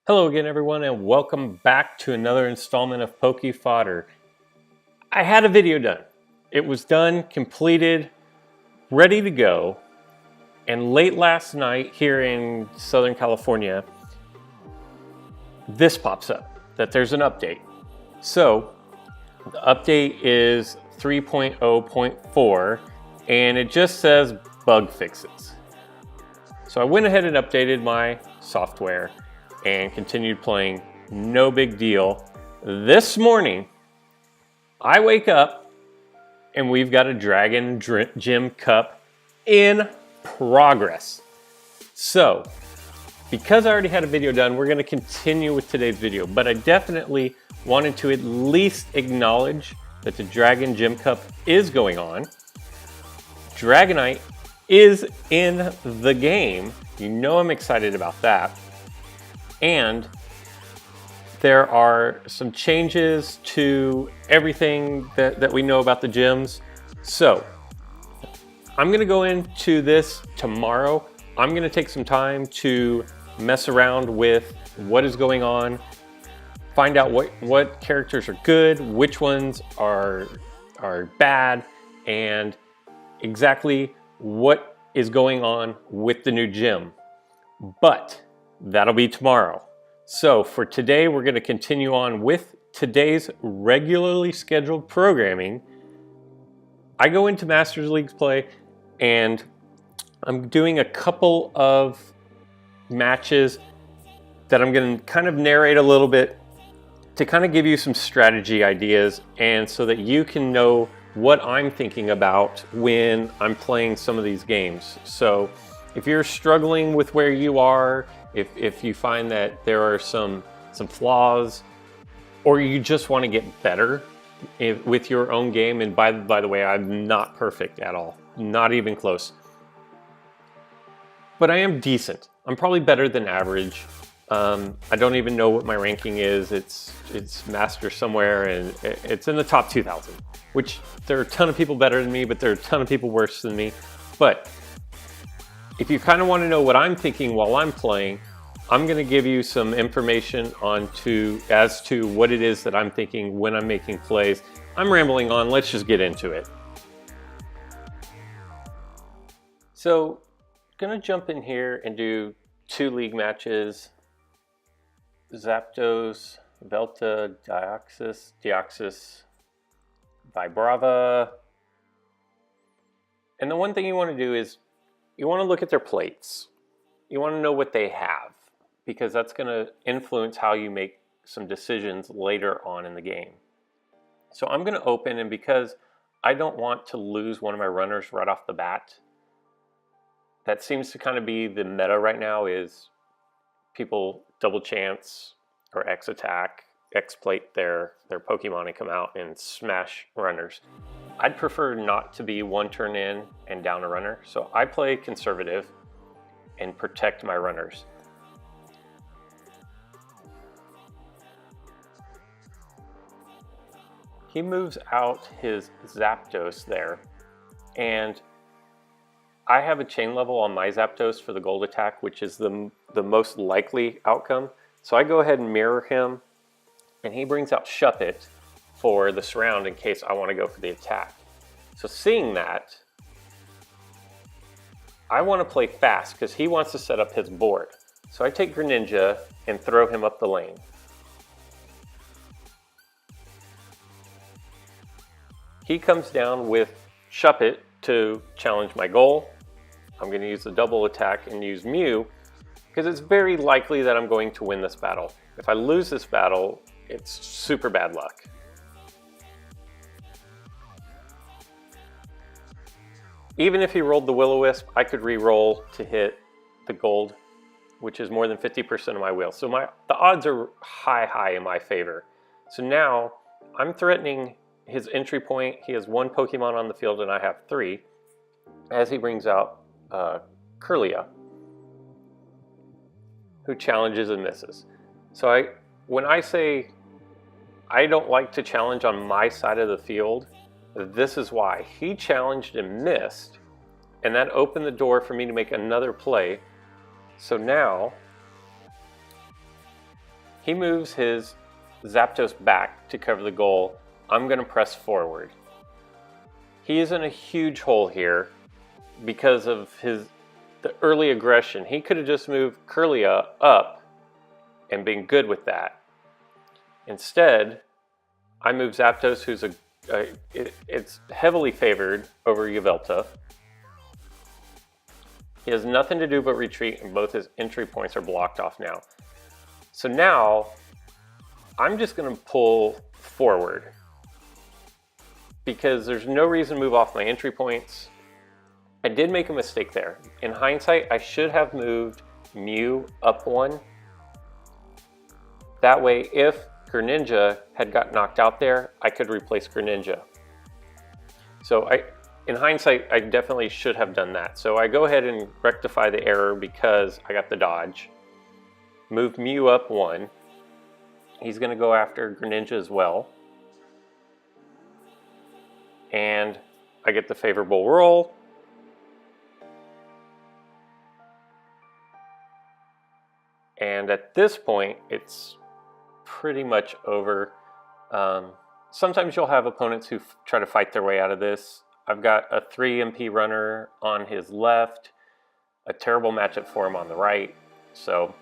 Hello again, everyone, and welcome back to another installment of Poke Fodder. I had a video done. It was done, completed, ready to go, and late last night here in Southern California, this pops up, that there's an update. So, the update is 3.0.4, and it just says bug fixes. So I went ahead and updated my software and continued playing, no big deal. This morning, I wake up and we've got a Dragon Gym Cup in progress. So, because I already had a video done, we're gonna continue with today's video, but I definitely wanted to at least acknowledge that the Dragon Gym Cup is going on. Dragonite is in the game. You know I'm excited about that. And there are some changes to everything that we know about the gyms. So I'm gonna go into this tomorrow. I'm gonna take some time to mess around with what is going on, find out what characters are good, which ones are bad, and exactly what is going on with the new gym. But that'll be tomorrow. So for today, we're going to continue on with today's regularly scheduled programming. I go into Masters Leagues play and I'm doing a couple of matches that I'm going to kind of narrate a little bit to kind of give you some strategy ideas and so that you can know what I'm thinking about when I'm playing some of these games. So if you're struggling with where you are, if you find that there are some flaws, or you just want to get better with your own game, and by the way, I'm not perfect at all, not even close. But I am decent. I'm probably better than average. I don't even know what my ranking is. It's master somewhere, and it's in the top 2,000, which there are a ton of people better than me, but there are a ton of people worse than me. But if you kind of want to know what I'm thinking while I'm playing, I'm going to give you some information as to what it is that I'm thinking when I'm making plays. I'm rambling on, let's just get into it. So, gonna jump in here and do 2 league matches. Zapdos, Velta, Deoxys, Vibrava. And the one thing you want to do is you want to look at their plates. You want to know what they have, because that's going to influence how you make some decisions later on in the game. So I'm going to open, and because I don't want to lose one of my runners right off the bat, that seems to kind of be the meta right now, is people double chance or X attack, X plate their Pokemon and come out and smash runners. I'd prefer not to be one turn in and down a runner, so I play conservative and protect my runners. He moves out his Zapdos there, and I have a chain level on my Zapdos for the gold attack, which is the most likely outcome. So I go ahead and mirror him, and he brings out Shuppet for the surround in case I want to go for the attack. So seeing that, I want to play fast because he wants to set up his board. So I take Greninja and throw him up the lane. He comes down with Shuppet to challenge my goal. I'm going to use the double attack and use Mew because it's very likely that I'm going to win this battle. If I lose this battle, it's super bad luck. Even if he rolled the Will-O-Wisp, I could re-roll to hit the gold, which is more than 50% of my wheel. So the odds are high in my favor. So now I'm threatening his entry point. He has 1 Pokemon on the field and I have 3, as he brings out Kirlia, who challenges and misses. So when I say I don't like to challenge on my side of the field, this is why. He challenged and missed, and that opened the door for me to make another play. So now He moves his Zapdos back to cover the goal. I'm going to press forward. He is in a huge hole here because of the early aggression. He could have just moved Curlia up and been good with that. Instead, I move Zapdos, who's it's heavily favored over Yveltal. He has nothing to do but retreat, and both his entry points are blocked off now. So now, I'm just going to pull forward because there's no reason to move off my entry points. I did make a mistake there. In hindsight, I should have moved Mew up one. That way, if Greninja had got knocked out there, I could replace Greninja. So in hindsight, I definitely should have done that. So I go ahead and rectify the error because I got the dodge. Move Mew up one. He's going to go after Greninja as well. And I get the favorable roll. And at this point, it's pretty much over. Sometimes you'll have opponents who try to fight their way out of this. I've got a 3 MP runner on his left, a terrible matchup for him on the right. So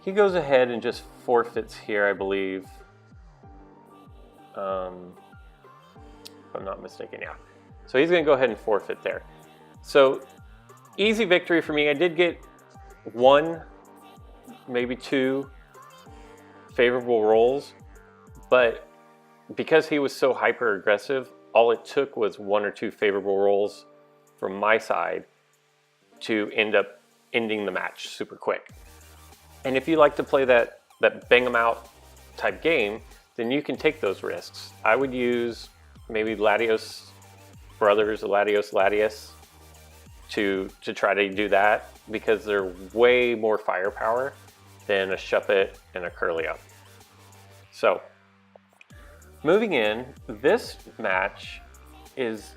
he goes ahead and just forfeits here, I believe. If I'm not mistaken, yeah. So he's going to go ahead and forfeit there. So easy victory for me. I did get 1, maybe 2 favorable rolls, but because he was so hyper aggressive, all it took was 1 or 2 favorable rolls from my side to end up ending the match super quick. And if you like to play that bang 'em out type game, then you can take those risks. I would use maybe Latios Brothers, Latios to try to do that because they're way more firepower than a Shuppet and a Curlia. So, moving in, this match is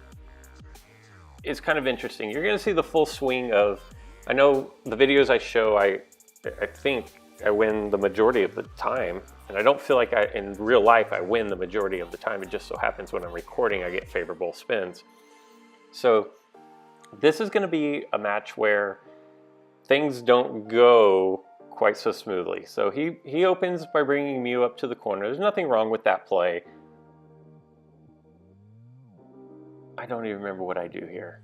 kind of interesting. You're going to see the full swing of, I know the videos I show, I think I win the majority of the time, and I don't feel like in real life I win the majority of the time. It just so happens when I'm recording I get favorable spins. So this is going to be a match where things don't go quite so smoothly. So he opens by bringing Mew up to the corner. There's nothing wrong with that play. I don't even remember what I do here.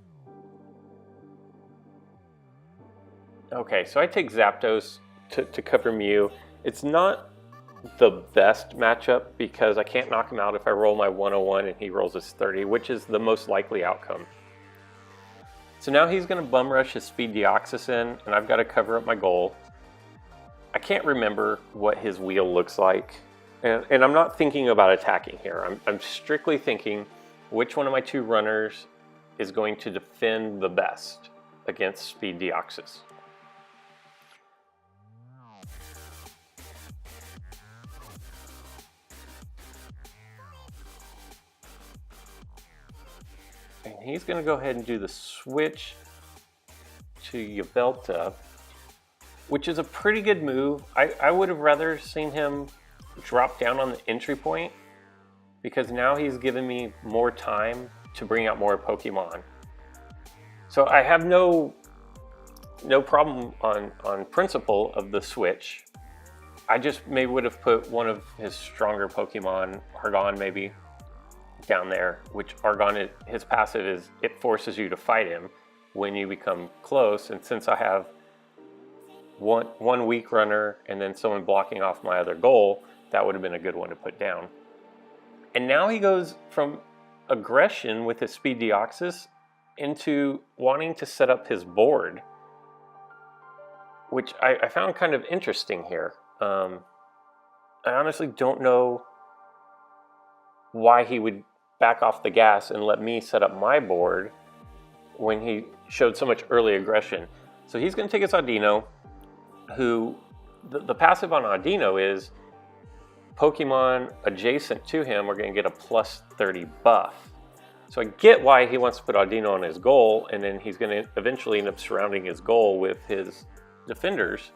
Okay, so I take Zapdos to cover Mew. It's not the best matchup because I can't knock him out if I roll my 101 and he rolls his 30, which is the most likely outcome. So now he's going to bum rush his Speed Deoxys, and I've got to cover up my goal. I can't remember what his wheel looks like, and I'm not thinking about attacking here. I'm strictly thinking which one of my 2 runners is going to defend the best against Speed Deoxys. And he's going to go ahead and do the switch to Yveltal, which is a pretty good move. I would have rather seen him drop down on the entry point because now he's given me more time to bring out more Pokemon. So I have no problem on principle of the switch. I just maybe would have put one of his stronger Pokemon, Argon maybe, down there, which Argon, his passive is, it forces you to fight him when you become close, and since I have one weak runner and then someone blocking off my other goal, that would have been a good one to put down. And now he goes from aggression with his Speed Deoxys into wanting to set up his board, which I found kind of interesting here. I honestly don't know why he would back off the gas and let me set up my board when he showed so much early aggression. So he's going to take his Audino, who the passive on Audino is Pokemon adjacent to him are going to get a plus 30 buff. So I get why he wants to put Audino on his goal, and then he's going to eventually end up surrounding his goal with his defenders.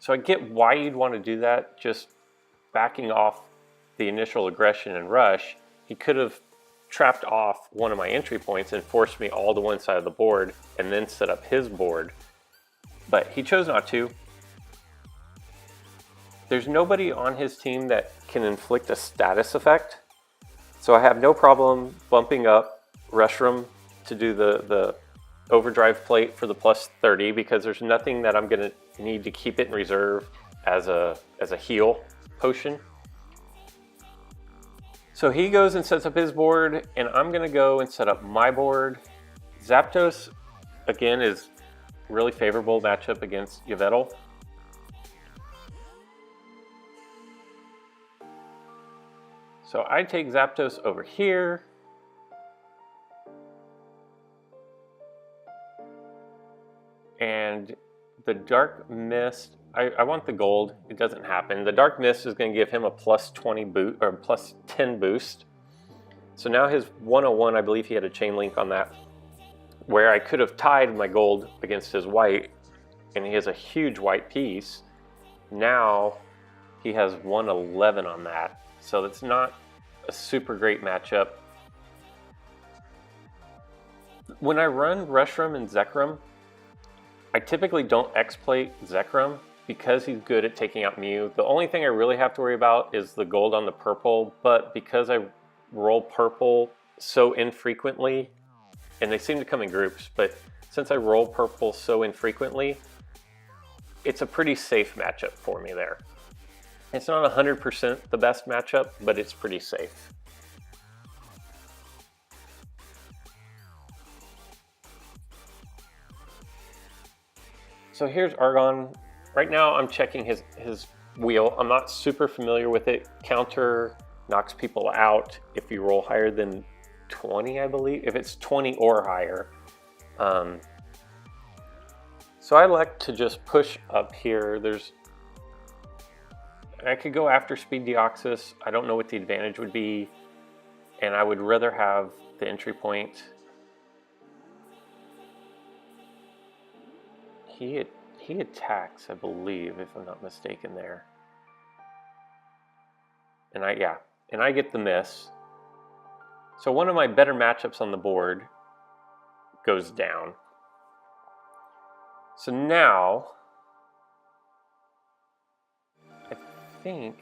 So I get why you'd want to do that, just backing off the initial aggression and rush. He could have trapped off one of my entry points and forced me all to one side of the board and then set up his board. But he chose not to. There's nobody on his team that can inflict a status effect. So I have no problem bumping up Reshram to do the overdrive plate for the plus 30 because there's nothing that I'm gonna need to keep it in reserve as a heal potion. So he goes and sets up his board, and I'm gonna go and set up my board. Zapdos, again, is really favorable matchup against Yveltal. So I take Zapdos over here. And the Dark Mist, I want the gold. It doesn't happen. The Dark Mist is going to give him a plus 20 boost, or plus 10 boost. So now his 101, I believe he had a chain link on that, where I could have tied my gold against his white, and he has a huge white piece. Now he has 111 on that. So that's not a super great matchup. When I run Reshram and Zekrom, I typically don't X-plate Zekrom because he's good at taking out Mew. The only thing I really have to worry about is the gold on the purple, but because I roll purple so infrequently, and they seem to come in groups, but since I roll purple so infrequently, it's a pretty safe matchup for me there. It's not 100% the best matchup, but it's pretty safe. So here's Argon. Right now I'm checking his wheel. I'm not super familiar with it. Counter knocks people out if you roll higher than 20, I believe. If it's 20 or higher. So I like to just push up here. I could go after Speed Deoxys. I don't know what the advantage would be. And I would rather have the entry point. He attacks, I believe, if I'm not mistaken there. And I get the miss. So one of my better matchups on the board goes down. So now I think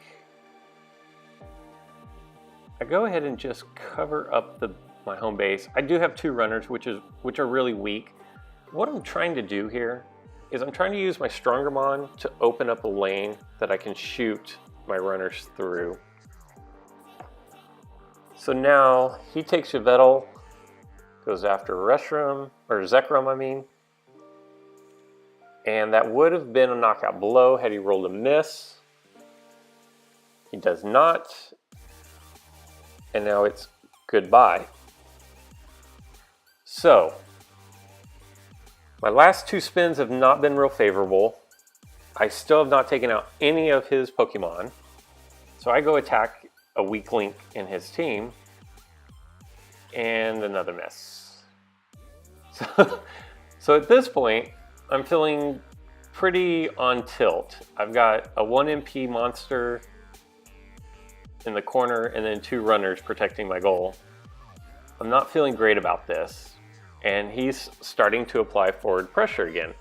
I go ahead and just cover up my home base. I do have two runners, which are really weak. What I'm trying to do here is I'm trying to use my Strongermon to open up a lane that I can shoot my runners through. So now he takes Yveltal, goes after Reshram, or Zekrom I mean. And that would have been a knockout blow had he rolled a miss. He does not. And now it's goodbye. So my last two spins have not been real favorable. I still have not taken out any of his Pokemon. So I go attack a weak link in his team. And another miss. So at this point, I'm feeling pretty on tilt. I've got a 1 MP monster in the corner and then two runners protecting my goal. I'm not feeling great about this. And he's starting to apply forward pressure again.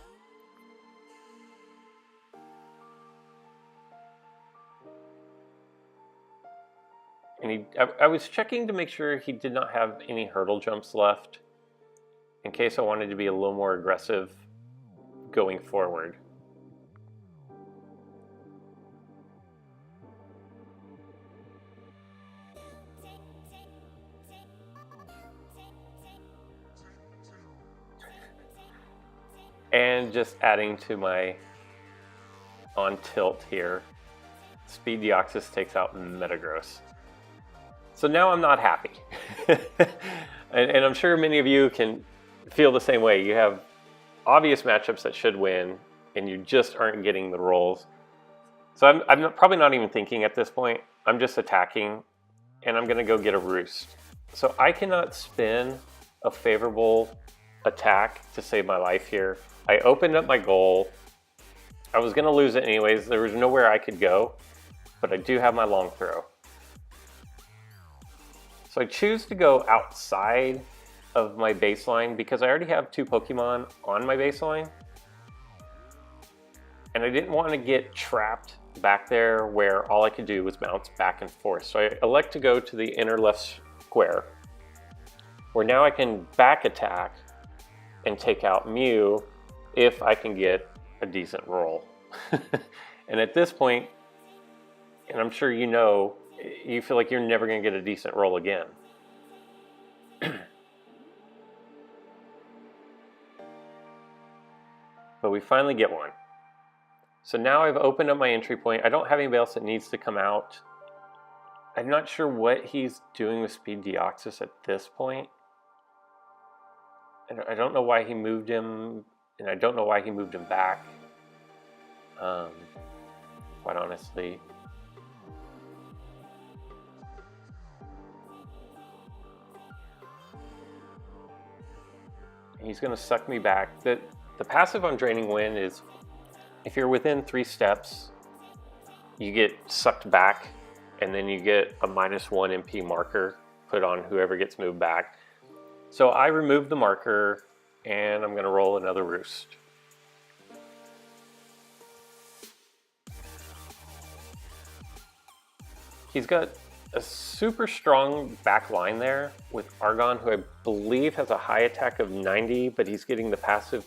And I was checking to make sure he did not have any hurdle jumps left in case I wanted to be a little more aggressive going forward. And just adding to my on tilt here, Speed Deoxys takes out Metagross. So now I'm not happy. and I'm sure many of you can feel the same way. You have obvious matchups that should win, and you just aren't getting the rolls. So I'm probably not even thinking at this point. I'm just attacking, and I'm going to go get a Roost. So I cannot spin a favorable attack to save my life here. I opened up my goal. I was going to lose it anyways. There was nowhere I could go, but I do have my long throw. So I choose to go outside of my baseline because I already have 2 Pokemon on my baseline. And I didn't want to get trapped back there where all I could do was bounce back and forth. So I elect to go to the inner left square, where now I can back attack and take out Mew if I can get a decent roll. And at this point, and I'm sure you know, you feel like you're never going to get a decent roll again. But we finally get one. So now I've opened up my entry point. I don't have anybody else that needs to come out. I'm not sure what he's doing with Speed Deoxys at this point. I don't know why he moved him, and I don't know why he moved him back. Quite honestly. He's going to suck me back. The passive on Draining Wind is, if you're within 3 steps, you get sucked back, and then you get a -1 MP marker put on whoever gets moved back. So I removed the marker, and I'm going to roll another Roost. He's got a super strong back line there with Argon, who I believe has a high attack of 90, but he's getting the passive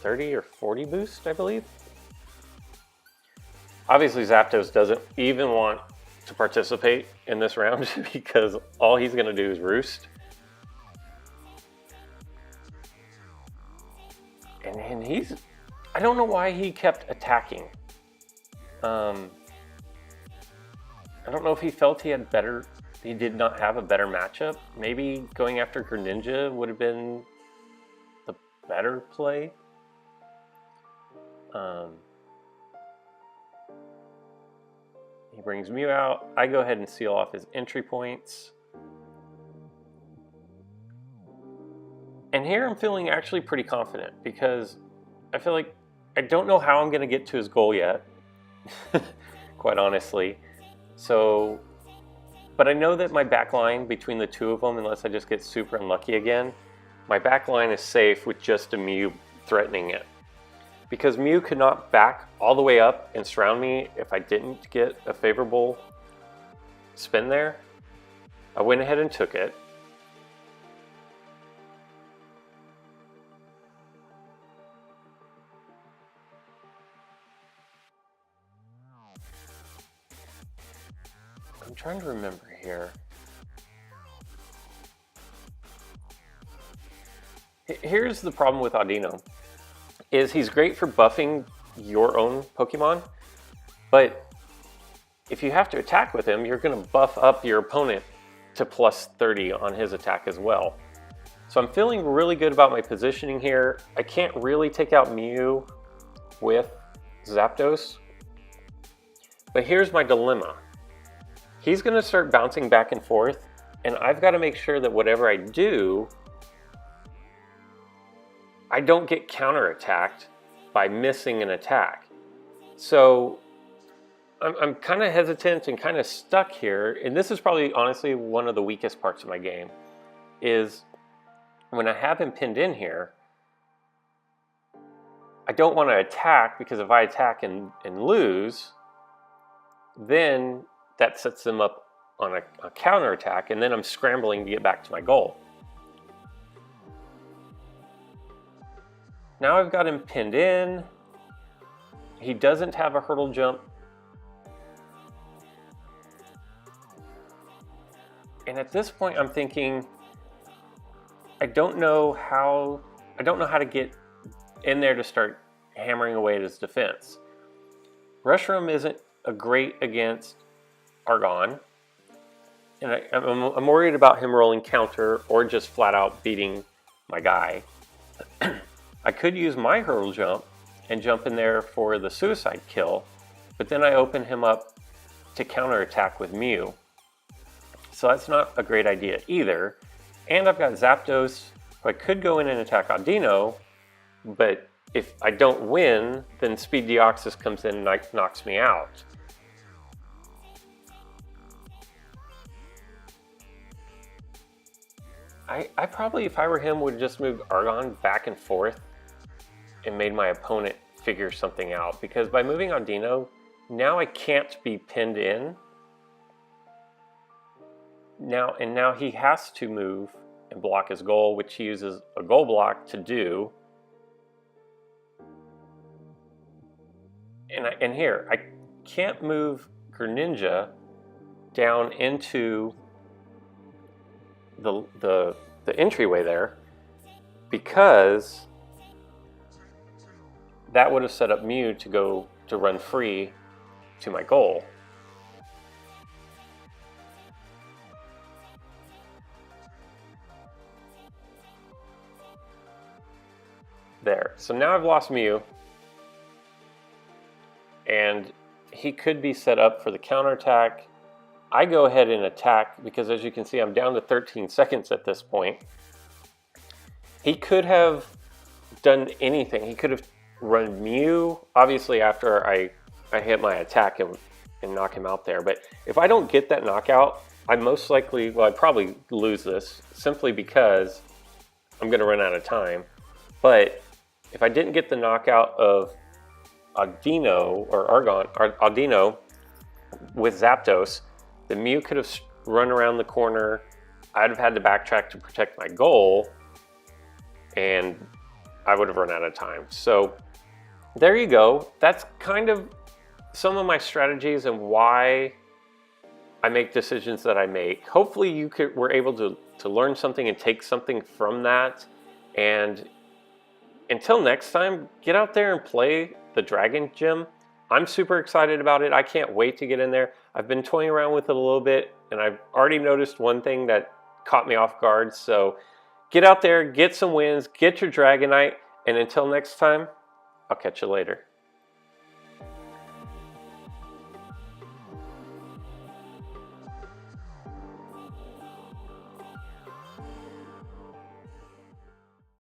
30 or 40 boost, I believe. Obviously, Zapdos doesn't even want to participate in this round because all he's going to do is Roost. And he's... I don't know why he kept attacking. I don't know if he felt he did not have a better matchup. Maybe going after Greninja would have been the better play. He brings Mew out. I go ahead and seal off his entry points. And here I'm feeling actually pretty confident because I feel like I don't know how I'm going to get to his goal yet, quite honestly. So, but I know that my back line between the 2 of them, unless I just get super unlucky again, my back line is safe with just a Mew threatening it. Because Mew could not back all the way up and surround me if I didn't get a favorable spin there. I went ahead and took it. I'm trying to remember here. Here's the problem with Audino, is he's great for buffing your own Pokemon, but if you have to attack with him, you're going to buff up your opponent to plus 30 on his attack as well. So I'm feeling really good about my positioning here. I can't really take out Mew with Zapdos, but here's my dilemma. He's going to start bouncing back and forth, and I've got to make sure that whatever I do, I don't get counterattacked by missing an attack. So I'm kind of hesitant and kind of stuck here, and this is probably honestly one of the weakest parts of my game, is when I have him pinned in here, I don't want to attack, because if I attack and lose, then that sets them up on a counterattack, and then I'm scrambling to get back to my goal. Now I've got him pinned in. He doesn't have a hurdle jump. And at this point I'm thinking, I don't know how to get in there to start hammering away at his defense. Reshiram isn't a great against Argon, and I'm worried about him rolling counter or just flat out beating my guy. I could use my hurdle jump and jump in there for the suicide kill, but then I open him up to counterattack with Mew. So that's not a great idea either. And I've got Zapdos, who I could go in and attack Audino, but if I don't win, then Speed Deoxys comes in and knocks me out. I probably, if I were him, would just move Argon back and forth and made my opponent figure something out. Because by moving Audino, now I can't be pinned in. Now he has to move and block his goal, which he uses a goal block to do. And here, I can't move Greninja down into the entryway there, because that would have set up Mew to run free to my goal. There. So now I've lost Mew, and he could be set up for the counterattack. I go ahead and attack because, as you can see, I'm down to 13 seconds at this point. He could have done anything. He could have run Mew, obviously, after I hit my attack and knock him out there. But if I don't get that knockout, I most likely, well, I'd probably lose this simply because I'm going to run out of time. But if I didn't get the knockout of Audino or Audino with Zapdos, the Mew could have run around the corner. I'd have had to backtrack to protect my goal, and I would have run out of time. So there you go. That's kind of some of my strategies and why I make decisions that I make. Hopefully you were able to learn something and take something from that. And until next time, get out there and play the Dragon Gym. I'm super excited about it. I can't wait to get in there. I've been toying around with it a little bit, and I've already noticed one thing that caught me off guard. So get out there, get some wins, get your Dragonite, and until next time, I'll catch you later.